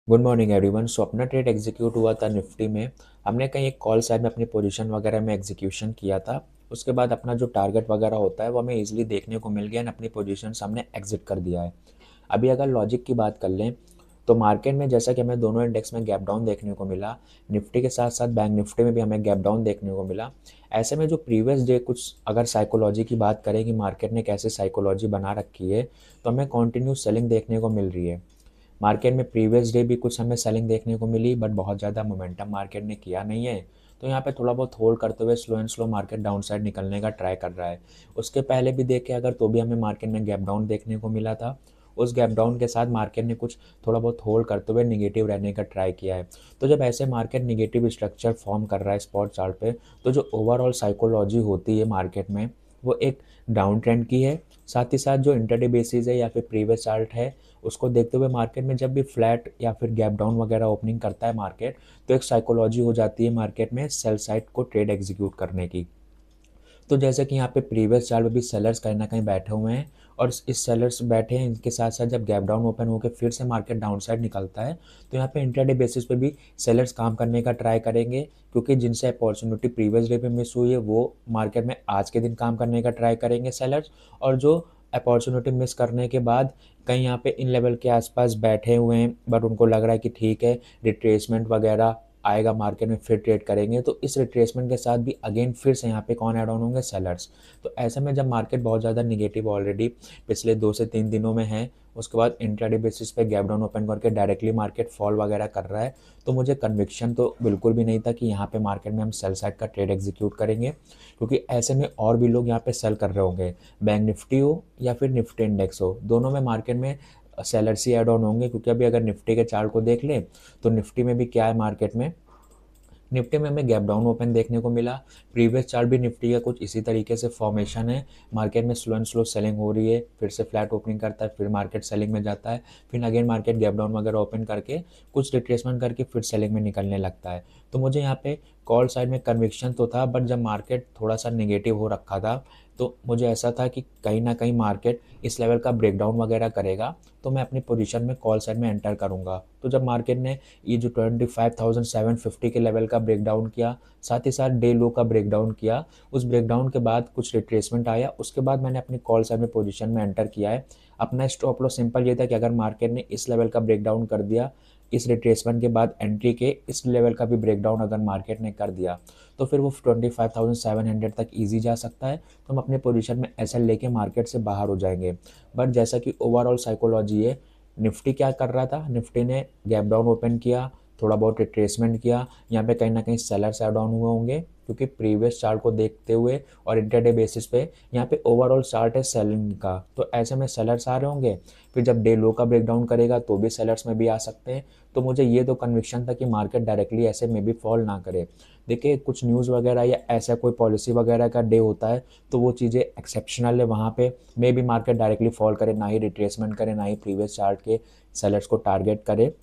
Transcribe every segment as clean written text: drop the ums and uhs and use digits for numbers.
Good morning everyone. सो अपना trade execute हुआ था निफ्टी में। हमने कहीं एक कॉल साइड में अपनी पोजीशन वगैरह में एग्जीक्यूशन किया था। उसके बाद अपना जो टारगेट वगैरह होता है वो हमें इजीली देखने को मिल गया एंड अपनी पोजीशन हमने एग्जिट कर दिया है। अभी अगर लॉजिक की बात कर लें तो मार्केट में जैसा कि हमें दोनों इंडेक्स में गैप डाउन देखने को मिला, निफ्टी के साथ साथ बैंक निफ्टी में भी हमें गैप डाउन देखने को मिला। ऐसे में जो प्रीवियस डे कुछ अगर साइकोलॉजी की बात करें कि मार्केट ने कैसे साइकोलॉजी बना रखी है, तो हमें कंटिन्यू सेलिंग देखने को मिल रही है। मार्केट में प्रीवियस डे भी कुछ हमें सेलिंग देखने को मिली, बट बहुत ज़्यादा मोमेंटम मार्केट ने किया नहीं है। तो यहाँ पे थोड़ा बहुत होल्ड करते हुए slow and slow market down side निकलने का ट्राई कर रहा है। उसके पहले भी देखे अगर तो भी हमें मार्केट में गैप डाउन देखने को मिला था। उस गैप डाउन के साथ मार्केट ने कुछ थोड़ा बहुत होल्ड करते हुए निगेटिव रहने का ट्राई किया है। तो जब ऐसे मार्केट निगेटिव स्ट्रक्चर फॉर्म कर रहा है स्पॉट चार्ट पे, तो जो ओवरऑल साइकोलॉजी होती है मार्केट में वो एक डाउन ट्रेंड की है। साथ ही साथ जो इंटरडे बेसिस है या फिर प्रीवियस चार्ट है, उसको देखते हुए मार्केट में जब भी फ्लैट या फिर गैप डाउन वगैरह ओपनिंग करता है मार्केट, तो एक साइकोलॉजी हो जाती है मार्केट में सेल साइड को ट्रेड एग्जीक्यूट करने की। तो जैसे कि यहाँ पे प्रीवियस चार्ट में भी सेलर्स कहीं ना कहीं बैठे हुए हैं, और इस सेलर्स बैठे हैं, इनके साथ साथ जब गैप डाउन ओपन होकर फिर से मार्केट डाउन साइड निकलता है, तो यहाँ पे इंट्राडे बेसिस पे भी सेलर्स काम करने का ट्राई करेंगे, क्योंकि जिनसे अपॉर्चुनिटी प्रीवियस डे पे मिस हुई है वो मार्केट में आज के दिन काम करने का ट्राई करेंगे सेलर्स। और जो अपॉर्चुनिटी मिस करने के बाद कहीं यहाँ पे इन लेवल के आसपास बैठे हुए हैं, बट उनको लग रहा है कि ठीक है रिट्रेसमेंट वगैरह आएगा मार्केट में फिर ट्रेड करेंगे, तो इस रिट्रेसमेंट के साथ भी अगेन फिर से यहाँ पे कौन ऐड ऑन होंगे, सेलर्स। तो ऐसे में जब मार्केट बहुत ज़्यादा निगेटिव ऑलरेडी पिछले 2 से 3 दिनों में है, उसके बाद इंट्राडे बेसिस पे गैप डाउन ओपन करके डायरेक्टली मार्केट फॉल वगैरह कर रहा है, तो मुझे कन्विक्शन तो बिल्कुल भी नहीं था कि यहाँ पे मार्केट में हम सेल साइड का ट्रेड एग्जीक्यूट करेंगे, क्योंकि ऐसे में और भी लोग यहाँ पे सेल कर रहे होंगे। बैंक निफ्टी हो या फिर निफ्टी इंडेक्स हो, दोनों में मार्केट में सेलर्स ही ऐड ऑन होंगे, क्योंकि अभी अगर निफ्टी के चार्ट को देख लें तो निफ्टी में भी क्या है, मार्केट में निफ्टी में हमें गैप डाउन ओपन देखने को मिला। प्रीवियस चार्ट भी निफ्टी का कुछ इसी तरीके से फॉर्मेशन है। मार्केट में स्लो एंड स्लो सेलिंग हो रही है, फिर से फ्लैट ओपनिंग करता है, फिर मार्केट सेलिंग में जाता है, फिर अगेन मार्केट गैप डाउन वगैरह ओपन करके कुछ रिट्रेसमेंट करके फिर सेलिंग में निकलने लगता है। तो मुझे यहाँ पे कॉल साइड में कन्विक्शन तो था, बट जब मार्केट थोड़ा सा नेगेटिव हो रखा था, तो मुझे ऐसा था कि कहीं ना कहीं मार्केट इस लेवल का ब्रेकडाउन वगैरह करेगा, तो मैं अपनी पोजीशन में कॉल साइड में एंटर करूंगा। तो जब मार्केट ने ये जो 25,750 के लेवल का ब्रेकडाउन किया, साथ ही साथ डे लो का ब्रेकडाउन किया, उस ब्रेकडाउन के बाद कुछ रिट्रेसमेंट आया, उसके बाद मैंने अपनी कॉल साइड में पोजीशन में एंटर किया है। अपना स्टॉप लॉस सिंपल ये था कि अगर मार्केट ने इस लेवल का ब्रेकडाउन कर दिया, इस रिट्रेसमेंट के बाद एंट्री के इस लेवल का भी ब्रेकडाउन अगर मार्केट ने कर दिया, तो फिर वो 25,700 तक ईजी जा सकता है, तो हम अपने पोजीशन में एसएल लेके मार्केट से बाहर हो जाएंगे। बट जैसा कि ओवरऑल साइकोलॉजी है, निफ्टी क्या कर रहा था, निफ्टी ने गैप डाउन ओपन किया, थोड़ा बहुत रिट्रेसमेंट किया, यहाँ पे कहीं ना कहीं सेलर्स ऐड ऑन हुए होंगे, क्योंकि प्रीवियस चार्ट को देखते हुए और इंटरडे बेसिस पे यहाँ पे ओवरऑल चार्ट है सेलिंग का, तो ऐसे में सेलर्स आ रहे होंगे। फिर जब डे लो का ब्रेकडाउन करेगा तो भी सेलर्स में भी आ सकते हैं। तो मुझे ये तो कन्विक्शन था कि मार्केट डायरेक्टली ऐसे में भी फॉल ना करे। देखिए कुछ न्यूज़ वगैरह या ऐसा कोई पॉलिसी वगैरह का डे होता है, तो वो चीज़ें एक्सेप्शनल है, वहाँ पे मे भी मार्केट डायरेक्टली फॉल करे, ना ही रिट्रेसमेंट करे, ना ही प्रीवियस चार्ट के सेलर्स को टारगेट करे।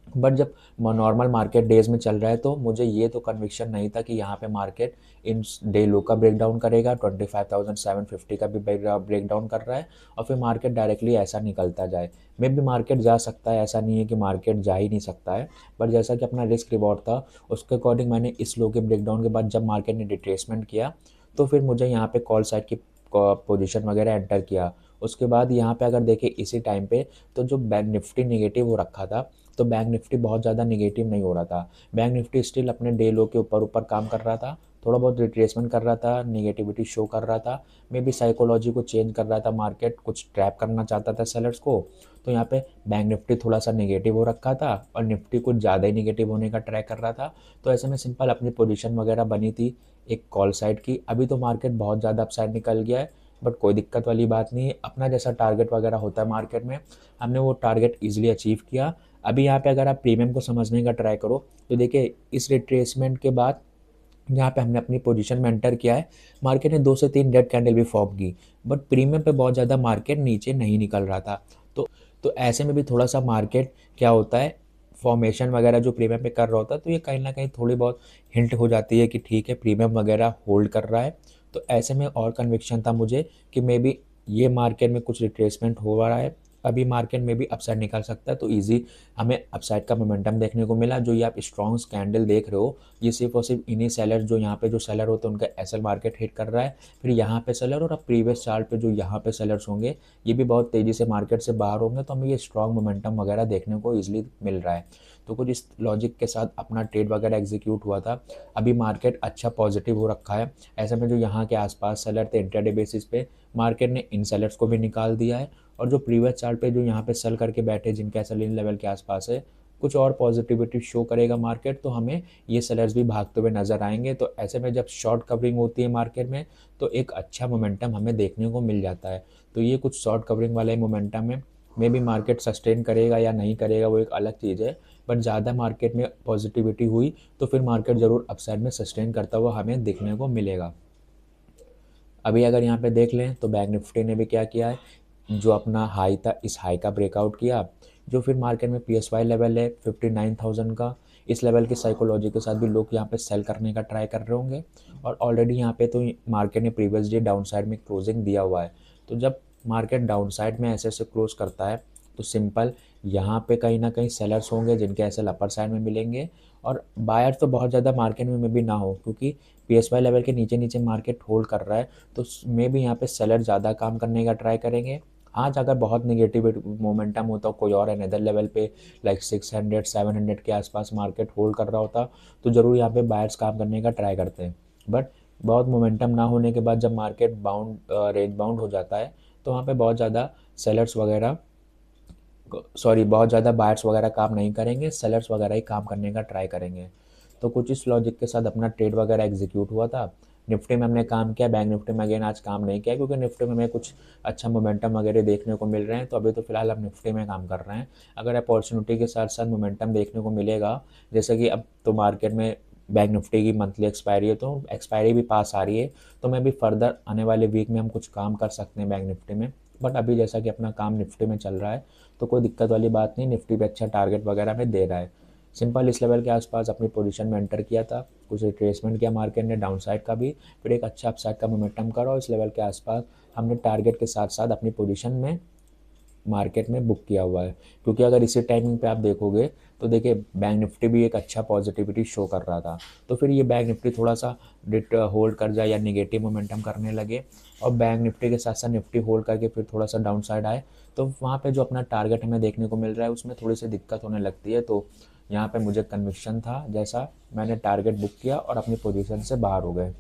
बट जब नॉर्मल मार्केट डेज में चल रहा है, तो मुझे ये तो कन्विक्शन नहीं था कि यहाँ पे मार्केट इन डे लो का ब्रेकडाउन करेगा, 25,750 का भी ब्रेकडाउन कर रहा है, और फिर मार्केट डायरेक्टली ऐसा निकलता जाए। मे भी मार्केट जा सकता है, ऐसा नहीं है कि मार्केट जा ही नहीं सकता है, बट जैसा कि अपना रिस्क रिवॉर्ड था उसके अकॉर्डिंग मैंने इस लो के ब्रेकडाउन के बाद जब मार्केट ने रिट्रेसमेंट किया, तो फिर मुझे यहाँ पे कॉल साइड की पोजीशन वगैरह एंटर किया। उसके बाद यहाँ पे अगर देखें इसी टाइम पे, तो जो बैंक निफ्टी निगेटिव हो रखा था, तो बैंक निफ्टी बहुत ज़्यादा निगेटिव नहीं हो रहा था। बैंक निफ्टी स्टिल अपने डे लो के ऊपर ऊपर काम कर रहा था, थोड़ा बहुत रिट्रेसमेंट कर रहा था, निगेटिविटी शो कर रहा था, मे बी साइकोलॉजी को चेंज कर रहा था, मार्केट कुछ ट्रैप करना चाहता था सेलर्स को। तो यहाँ पे बैंक निफ्टी थोड़ा सा निगेटिव हो रखा था और निफ्टी कुछ ज़्यादा ही निगेटिव होने का ट्राई कर रहा था। तो ऐसे में सिंपल अपनी पोजीशन वगैरह बनी थी एक कॉल साइड की। अभी तो मार्केट बहुत ज़्यादा अपसाइड निकल गया है, बट कोई दिक्कत वाली बात नहीं है। अपना जैसा टारगेट वगैरह होता है मार्केट में, हमने वो टारगेट ईजिली अचीव किया। अभी यहाँ पे अगर आप प्रीमियम को समझने का ट्राई करो, तो देखिए इस रिट्रेसमेंट के बाद जहाँ पे हमने अपनी पोजीशन में एंटर किया है, मार्केट ने 2 से 3 रेड कैंडल भी फॉर्म की, बट प्रीमियम पे बहुत ज़्यादा मार्केट नीचे नहीं निकल रहा था। तो ऐसे में भी थोड़ा सा मार्केट क्या होता है, फॉर्मेशन वगैरह जो प्रीमियम पे कर रहा होता है, तो ये कहीं ना कहीं थोड़ी बहुत हिंट हो जाती है कि ठीक है प्रीमियम वगैरह होल्ड कर रहा है। तो ऐसे में और कन्विक्शन था मुझे कि मे बी ये मार्केट में कुछ रिट्रेसमेंट हो रहा है, अभी मार्केट में भी अपसाइड निकल सकता है, तो ईज़ी हमें अपसाइड का मोमेंटम देखने को मिला। जो ये आप स्ट्रॉन्ग कैंडल देख रहे हो, ये सिर्फ़ और सिर्फ इन्हीं सेलर, जो यहाँ पे जो सेलर होते हैं उनका एसएल मार्केट हिट कर रहा है, फिर यहाँ पे सेलर, और अब प्रीवियस चार्ट पे जो यहाँ पे सेलर्स होंगे ये भी बहुत तेज़ी से मार्केट से बाहर होंगे, तो हमें ये स्ट्रॉन्ग मोमेंटम वगैरह देखने को ईज़िली मिल रहा है। तो कुछ इस लॉजिक के साथ अपना ट्रेड वगैरह एग्जीक्यूट हुआ था। अभी मार्केट अच्छा पॉजिटिव हो रखा है। ऐसे में जो यहाँ के आसपास सेलर थे इंट्राडे बेसिस पे, मार्केट ने इन सेलर्स को भी निकाल दिया है, और जो प्रीवियस चार्ट पे जो यहाँ पे सेल करके बैठे, जिनका एसएल इन लेवल के आसपास है, कुछ और पॉजिटिविटी शो करेगा मार्केट, तो हमें ये सेलर्स भी भागते हुए नजर आएंगे। तो ऐसे में जब शॉर्ट कवरिंग होती है मार्केट में, तो एक अच्छा मोमेंटम हमें देखने को मिल जाता है। तो ये कुछ शॉर्ट कवरिंग वाला मोमेंटम है। मे बी मार्केट सस्टेन करेगा या नहीं करेगा वो एक अलग चीज़ है, बट ज़्यादा मार्केट में पॉजिटिविटी हुई तो फिर मार्केट ज़रूर अपसाइड में सस्टेन करता हुआ हमें देखने को मिलेगा। अभी अगर यहाँ पे देख लें तो बैंक निफ्टी ने भी क्या किया है, जो अपना हाई था इस हाई का ब्रेकआउट किया, जो फिर मार्केट में पीएसवाई लेवल है 59,000 का, इस लेवल की साइकोलॉजी के साथ भी लोग यहाँ पे सेल करने का ट्राई कर रहे होंगे। और ऑलरेडी यहाँ पे तो मार्केट ने प्रीवियस डे डाउन साइड में क्लोजिंग दिया हुआ है। तो जब मार्केट डाउन साइड में ऐसे ऐसे क्लोज करता है, तो सिंपल यहाँ पे कहीं ना कहीं सेलर्स होंगे जिनके ऐसे अपर साइड में मिलेंगे, और बायर तो बहुत ज़्यादा मार्केट में भी ना हो, क्योंकि पीएसवाई लेवल के नीचे नीचे मार्केट होल्ड कर रहा है, तो मे भी यहाँ पे सेलर ज़्यादा काम करने का ट्राई करेंगे। आज अगर बहुत नेगेटिव मोमेंटम होता, कोई और अनदर लेवल पे लाइक 600 700 के आसपास मार्केट होल्ड कर रहा होता, तो ज़रूर यहाँ पे बायर्स काम करने का ट्राई करते हैं। बट बहुत मोमेंटम ना होने के बाद जब मार्केट बाउंड रेंज बाउंड हो जाता है, तो वहाँ पे बहुत ज़्यादा सेलर्स वगैरह, सॉरी, बहुत ज़्यादा बायर्स वगैरह काम नहीं करेंगे, सेलर्स वगैरह ही काम करने का ट्राई करेंगे। तो कुछ इस लॉजिक के साथ अपना ट्रेड वगैरह एग्जीक्यूट हुआ था। निफ्टी में हमने काम किया, बैंक निफ्टी में अगेन आज काम नहीं किया, क्योंकि निफ्टी में हमें कुछ अच्छा मोमेंटम वगैरह देखने को मिल रहे हैं, तो अभी तो फिलहाल हम निफ्टी में काम कर रहे हैं। अगर अपॉर्चुनिटी के साथ साथ मोमेंटम देखने को मिलेगा, जैसे कि अब तो मार्केट में बैंक निफ्टी की मंथली एक्सपायरी है, तो एक्सपायरी भी पास आ रही है, तो मैं भी फर्दर आने वाले वीक में हम कुछ काम कर सकते हैं बैंक निफ्टी में। बट अभी जैसा कि अपना काम निफ्टी में चल रहा है, तो कोई दिक्कत वाली बात नहीं, निफ्टी पे अच्छा टारगेट वगैरह में दे रहा है। सिंपल इस लेवल के आसपास अपनी पोजीशन में एंटर किया था, कुछ रिट्रेसमेंट किया मार्केट ने डाउन साइड का भी, फिर एक अच्छा अपसाइड का मोमेंटम करा, और इस लेवल के आसपास हमने टारगेट के साथ साथ अपनी पोजीशन में मार्केट में बुक किया हुआ है। क्योंकि अगर इसी टाइमिंग पे आप देखोगे, तो देखिए बैंक निफ्टी भी एक अच्छा पॉजिटिविटी शो कर रहा था, तो फिर ये बैंक निफ्टी थोड़ा सा डिट होल्ड कर जाए या निगेटिव मोमेंटम करने लगे, और बैंक निफ्टी के साथ साथ निफ्टी होल्ड करके फिर थोड़ा सा डाउन साइड आए, तो वहाँ पे जो अपना टारगेट हमें देखने को मिल रहा है उसमें थोड़ी सी दिक्कत होने लगती है। तो यहाँ पे मुझे कन्विक्शन था, जैसा मैंने टारगेट बुक किया और अपनी पोजीशन से बाहर हो गए।